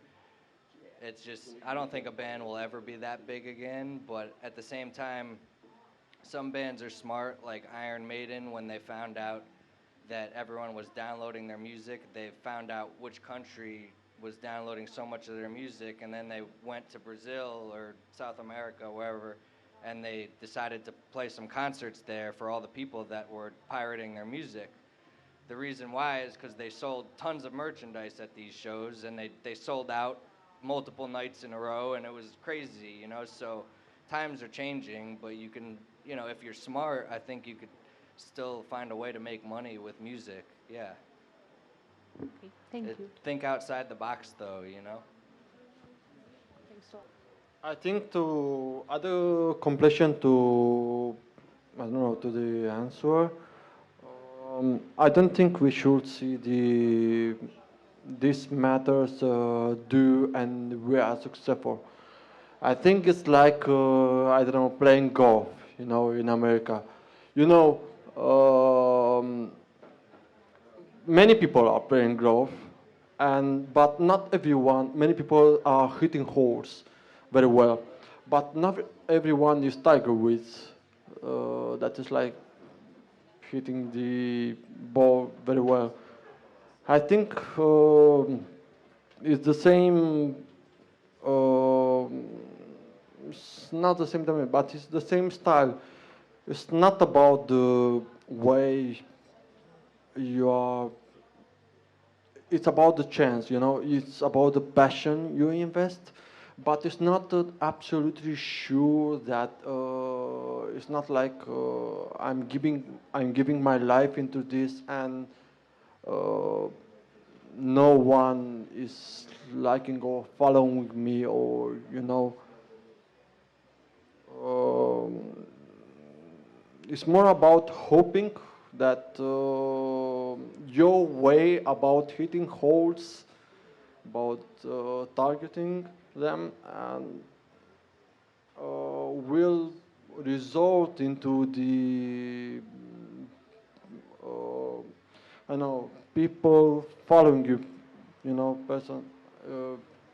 it's just, I don't think a band will ever be that big again, but at the same time, some bands are smart, like Iron Maiden, when they found out that everyone was downloading their music, they found out which country was downloading so much of their music, and then they went to Brazil or South America, wherever, and they decided to play some concerts there for all the people that were pirating their music. The reason why is because they sold tons of merchandise at these shows, and they sold out multiple nights in a row, and it was crazy, you know, so times are changing, but you can, you know, if you're smart, I think you could still find a way to make money with music, yeah. Okay, thank you. Think outside the box, though, you know? Thanks a lot. I think to other completion to, I don't know, to the answer, I don't think we should see these matters do and we are successful. I think it's like, I don't know, playing golf, you know, in America. You know, many people are playing golf, but not everyone, many people are hitting holes very well. But not everyone is Tiger Woods. That is like hitting the ball very well. I think it's the same. It's not the same domain, but it's the same style. It's not about the way you are. It's about the chance, you know. It's about the passion you invest, but it's not absolutely sure that it's not like I'm giving my life into this and no one is liking or following me, or you know. It's more about hoping that your way about hitting holes, about targeting them, and will result into the I know people following you, you know,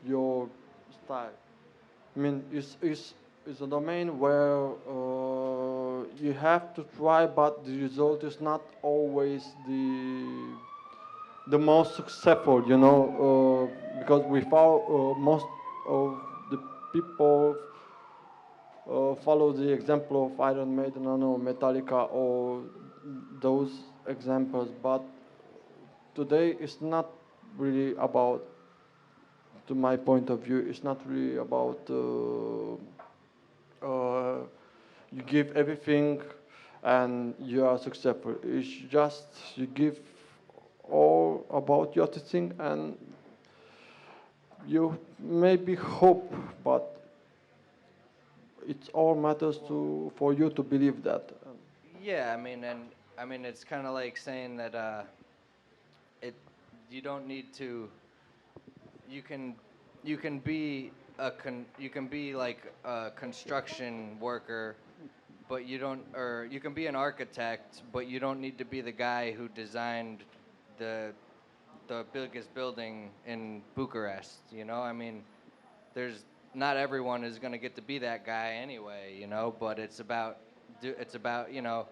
your style. I mean, it's a domain where you have to try, but the result is not always the most successful, you know, because we found most of the people follow the example of Iron Maiden, I don't know, Metallica, or those examples, but today it's not really about, to my point of view, it's not really about you give everything and you are successful. It's just you give all about your thing and you maybe hope, but it all matters for you to believe that. Yeah, I mean, it's kind of like saying that you don't need to. You can be you can be like a construction worker, but you don't, or you can be an architect, but you don't need to be the guy who designed the biggest building in Bucharest. You know, I mean, not everyone is going to get to be that guy anyway. You know, but it's about you know,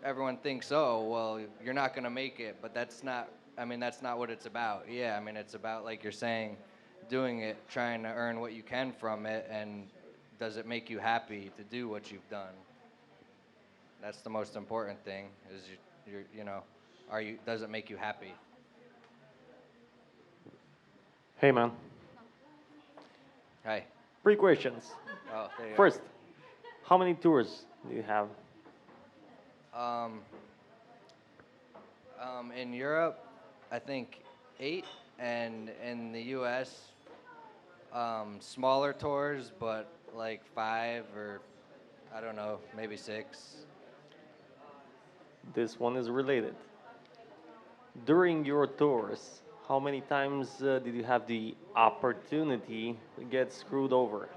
everyone thinks, oh well, you're not going to make it, but that's not. I mean, that's not what it's about. Yeah, I mean, it's about, like you're saying, doing it, trying to earn what you can from it, and does it make you happy to do what you've done? That's the most important thing, is you know, does it make you happy? Hey man, Hi. 3 questions. Oh, there you First, how many tours do you have? are. In Europe, I think 8, and in the U.S., smaller tours, but like 5 or, I don't know, maybe 6. This one is related. During your tours, how many times did you have the opportunity to get screwed over?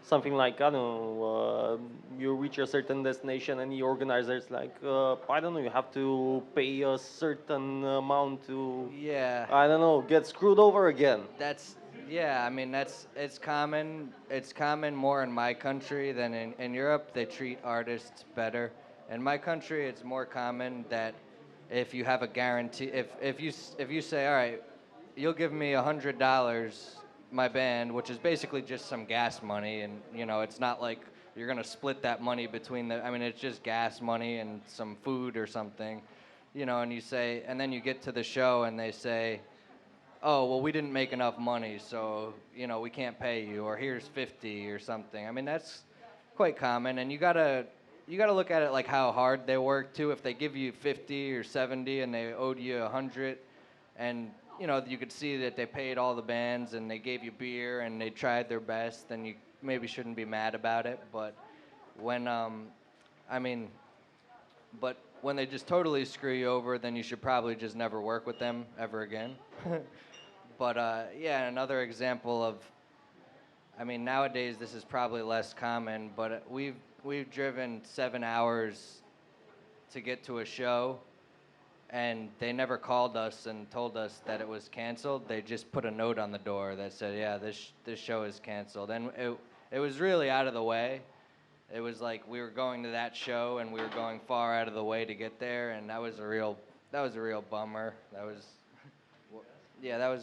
Something like, I don't know, you reach a certain destination and the organizer's like, I don't know, you have to pay a certain amount to, Yeah. I don't know, get screwed over again. Yeah, I mean, it's common. It's common more in my country than in Europe. They treat artists better. In my country, it's more common that if you have a guarantee, if you say, all right, you'll give me $100, my band, which is basically just some gas money, and you know, it's not like you're gonna split that money between I mean, it's just gas money and some food or something, you know, and you say, and then you get to the show and they say, oh, well, we didn't make enough money, so, you know, we can't pay you, or here's 50 or something. I mean, that's quite common, and you gotta look at it like how hard they work too. If they give you 50 or 70 and they owed you 100, and you know, you could see that they paid all the bands and they gave you beer and they tried their best, then you maybe shouldn't be mad about it. But when but when they just totally screw you over, then you should probably just never work with them ever again. But yeah, another example of, I mean, nowadays this is probably less common, but we've driven 7 hours to get to a show, and they never called us and told us that it was canceled. They just put a note on the door that said, yeah, this show is canceled. And it was really out of the way. It was like we were going to that show and we were going far out of the way to get there, and that was a real bummer. That was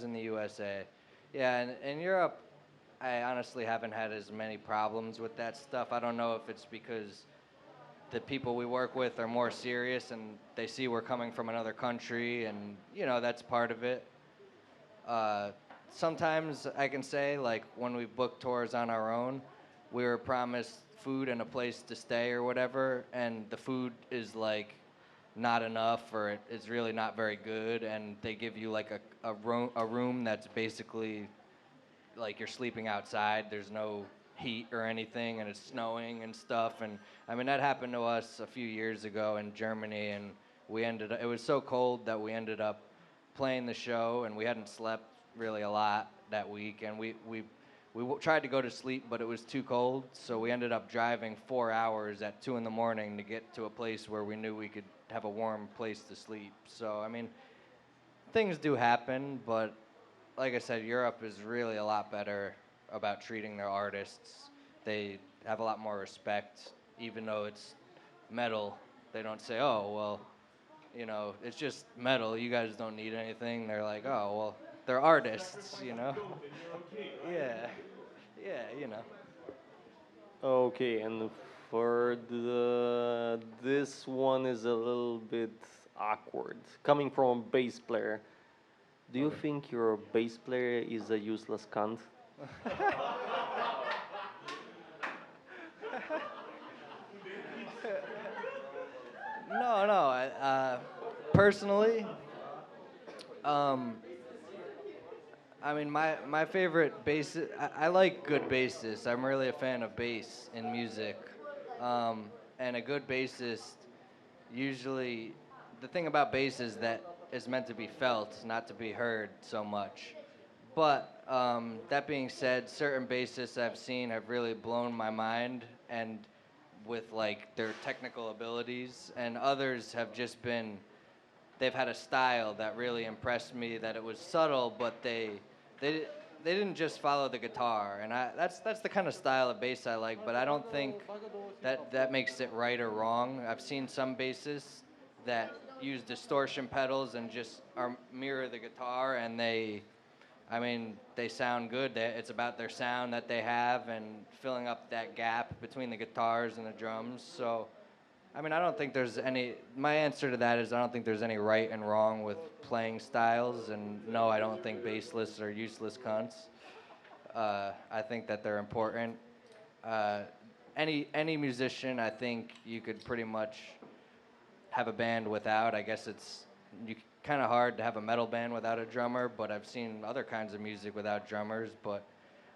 in the USA. Yeah, and in Europe, I honestly haven't had as many problems with that stuff. I don't know if it's because the people we work with are more serious and they see we're coming from another country, and you know, that's part of it. Sometimes I can say, like, when we book tours on our own, we were promised food and a place to stay or whatever, and the food is like not enough, or it's really not very good, and they give you like a room that's basically like you're sleeping outside. There's no heat or anything, and it's snowing and stuff. And I mean, that happened to us a few years ago in Germany, and it was so cold that we ended up playing the show, and we hadn't slept really a lot that week, and we tried to go to sleep, but it was too cold, so we ended up driving 4 hours at 2 a.m. to get to a place where we knew we could have a warm place to sleep. So I mean, things do happen, but like I said, Europe is really a lot better about treating their artists. They have a lot more respect, even though it's metal. They don't say, oh, well, you know, it's just metal, you guys don't need anything. They're like, oh, well, they're artists, you know? Yeah, you know. Okay, and for this one is a little bit awkward. Coming from a bass player, do you think your bass player is a useless cunt? No. Personally, I mean, my favorite bass. I like good bassists. I'm really a fan of bass in music, and a good bassist. Usually, the thing about bass is that it's meant to be felt, not to be heard so much. But that being said, certain bassists I've seen have really blown my mind, and with like their technical abilities, and others have just been. They've had a style that really impressed me. That it was subtle, but they didn't just follow the guitar, and that's the kind of style of bass I like. But I don't think that makes it right or wrong. I've seen some bassists that use distortion pedals and just mirror the guitar, and they sound good. It's about their sound that they have and filling up that gap between the guitars and the drums. So, I mean, I don't think there's any, my answer to that is I don't think there's any right and wrong with playing styles, and no, I don't think basslists are useless cunts. I think that they're important. Any musician, I think you could pretty much have a band without. I guess it's kind of hard to have a metal band without a drummer, but I've seen other kinds of music without drummers. But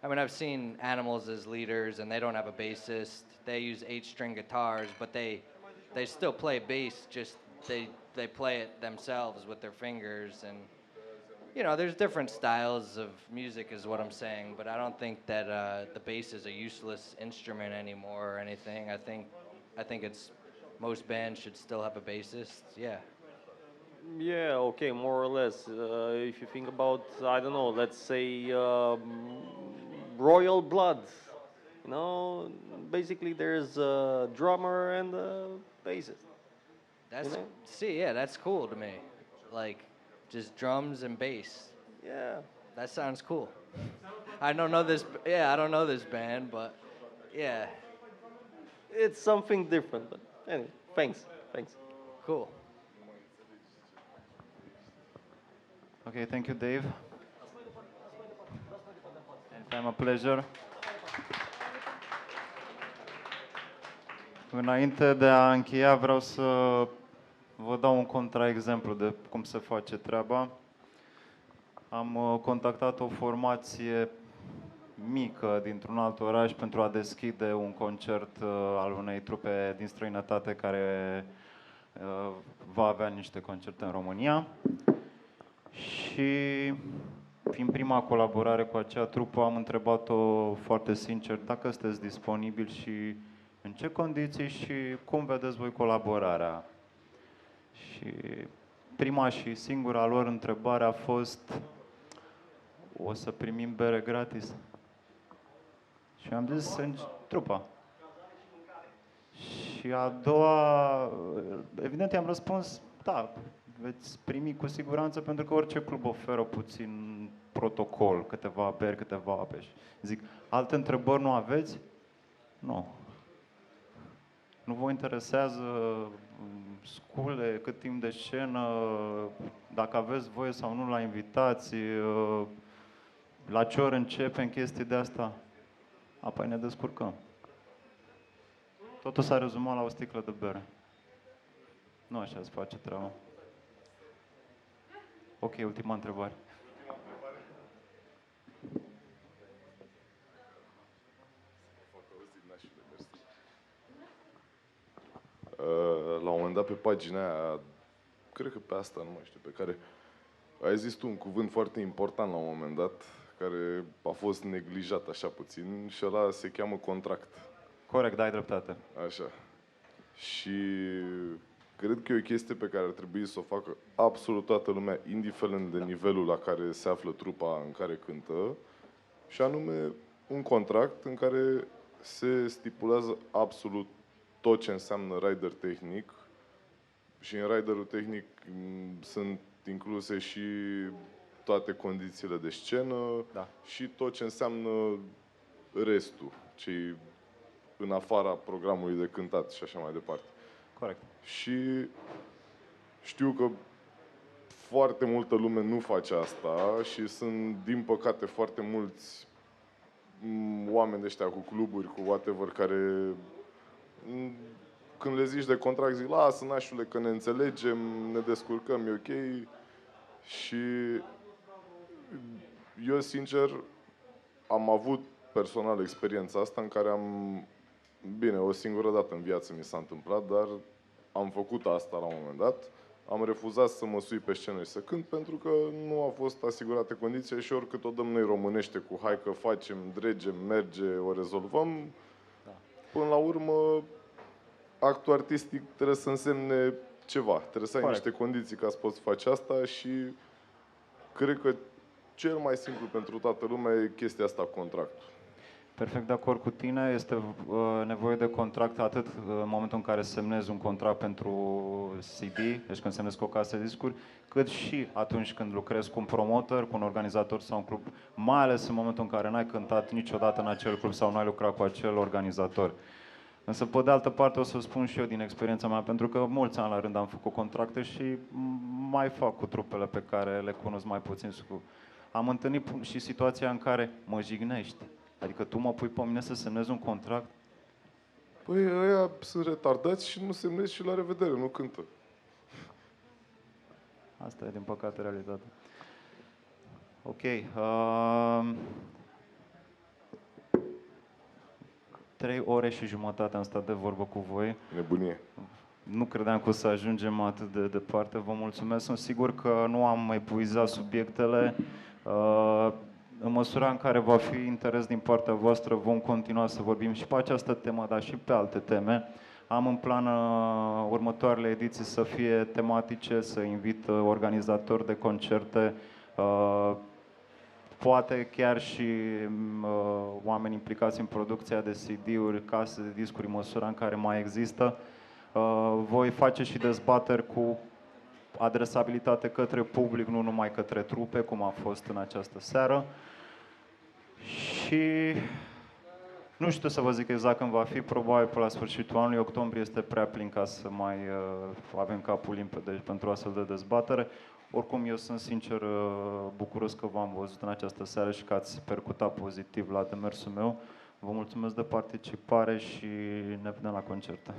I mean, I've seen Animals as leaders, and they don't have a bassist. They use 8-string guitars, but they still play bass. Just they play it themselves with their fingers, and you know, there's different styles of music, is what I'm saying. But I don't think that the bass is a useless instrument anymore or anything. I think it's most bands should still have a bassist. Yeah. Yeah, okay, more or less. If you think about, I don't know, let's say Royal Blood, you know, basically there's a drummer and a bassist. That's, you know? see, yeah, that's cool to me. Like, just drums and bass. Yeah. That sounds cool. I don't know this band, but yeah. It's something different, but anyway, thanks. Cool. Okay, thank you, Dave. Anytime a pleasure. Înainte de a încheia, vreau să vă dau un contraexemplu de cum se face treaba. Am contactat o formație mică dintr-un alt oraș pentru a deschide un concert al unei trupe din străinătate care va avea niște concerte în România. Și fiind prima colaborare cu acea trupă, am întrebat-o foarte sincer dacă sunteți disponibili și în ce condiții și cum vedeți voi colaborarea. Și prima și singura lor întrebare a fost: o să primim bere gratis? Și am zis: în Trupa. Și a doua, evident i-am răspuns: da, veți primi cu siguranță, pentru că orice club oferă puțin protocol, câteva beri, câteva ape. Și zic: alte întrebări nu aveți? Nu. Nu vă interesează scule, cât timp de scenă, dacă aveți voie sau nu la invitații, la ce oră începem, chestii de asta? Apoi ne descurcăm. Totul s-a rezumat la o sticlă de bere. Nu așa se face treaba. Ok, ultima întrebare. La un moment dat, pe pagina aia, cred că pe asta, nu mai știu, pe care ai zis tu un cuvânt foarte important la un moment dat, care a fost neglijat așa puțin, și ăla se cheamă contract. Corect, dai dreptate. Așa. Și cred că e o chestie pe care ar trebui să o facă absolut toată lumea, indiferent de nivelul la care se află trupa în care cântă, și anume un contract în care se stipulează absolut tot ce înseamnă rider tehnic, și în riderul tehnic sunt incluse și toate condițiile de scenă, da, și tot ce înseamnă restul, ce în afara programului de cântat și așa mai departe. Corect. Și știu că foarte multă lume nu face asta și sunt, din păcate, foarte mulți oameni de ăștia cu cluburi, cu whatever, care când le zici de contract zic: lasă, nașule, că ne înțelegem, ne descurcăm, e ok. Și eu, sincer, am avut personal experiența asta în care bine, o singură dată în viață mi s-a întâmplat, dar am făcut asta la un moment dat. Am refuzat să mă sui pe scenă și să cânt pentru că nu au fost asigurate condiții, și oricât o dăm noi românește cu hai că facem, dregem, merge, o rezolvăm, da, până la urmă actul artistic trebuie să însemne ceva. Trebuie să ai corect, niște condiții ca să poți face asta, și cred că cel mai simplu pentru toată lumea e chestia asta, contractul. Perfect de acord cu tine. Este nevoie de contract atât în momentul în care semnezi un contract pentru CD, deci când semnezi cu o casă de discuri, cât și atunci când lucrezi cu un promoter, cu un organizator sau un club, mai ales în momentul în care n-ai cântat niciodată în acel club sau n-ai lucrat cu acel organizator. Însă, pe de altă parte, o să spun și eu din experiența mea, pentru că mulți ani la rând am făcut contracte și mai fac cu trupele pe care le cunosc mai puțin. Am întâlnit și situația în care mă jignești. Adică tu mă pui pe mine să semnez un contract? Păi ăia sunt retardați și nu semnezi și la revedere, nu cântă. Asta e, din păcate, realitatea. Ok. 3 ore și jumătate am stat de vorbă cu voi. Nebunie. Nu credeam că o să ajungem atât de departe. Vă mulțumesc. Sunt sigur că nu am epuizat subiectele. În măsura în care va fi interes din partea voastră, vom continua să vorbim și pe această temă, dar și pe alte teme. Am în plan următoarele ediții să fie tematice, să invit organizatori de concerte, poate chiar și oameni implicați în producția de CD-uri, case de discuri, în măsura în care mai există. Voi face și dezbateri cu adresabilitate către public, nu numai către trupe, cum a fost în această seară. Și nu știu să vă zic exact când va fi, probabil pe la sfârșitul anului. Octombrie este prea plin ca să mai avem capul limpede pentru astfel de dezbatere. Oricum, eu sunt sincer bucuros că v-am văzut în această seară și că ați percutat pozitiv la demersul meu. Vă mulțumesc de participare și ne vedem la concerte.